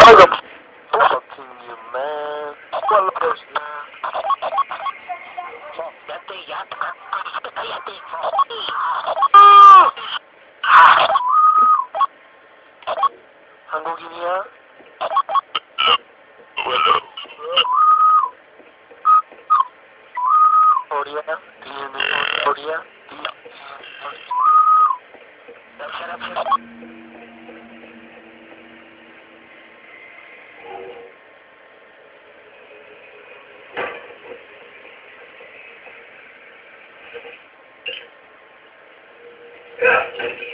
fucking you, man. Well, there's 한국인이야? 어디야? 뒤에는 어디야? Yeah.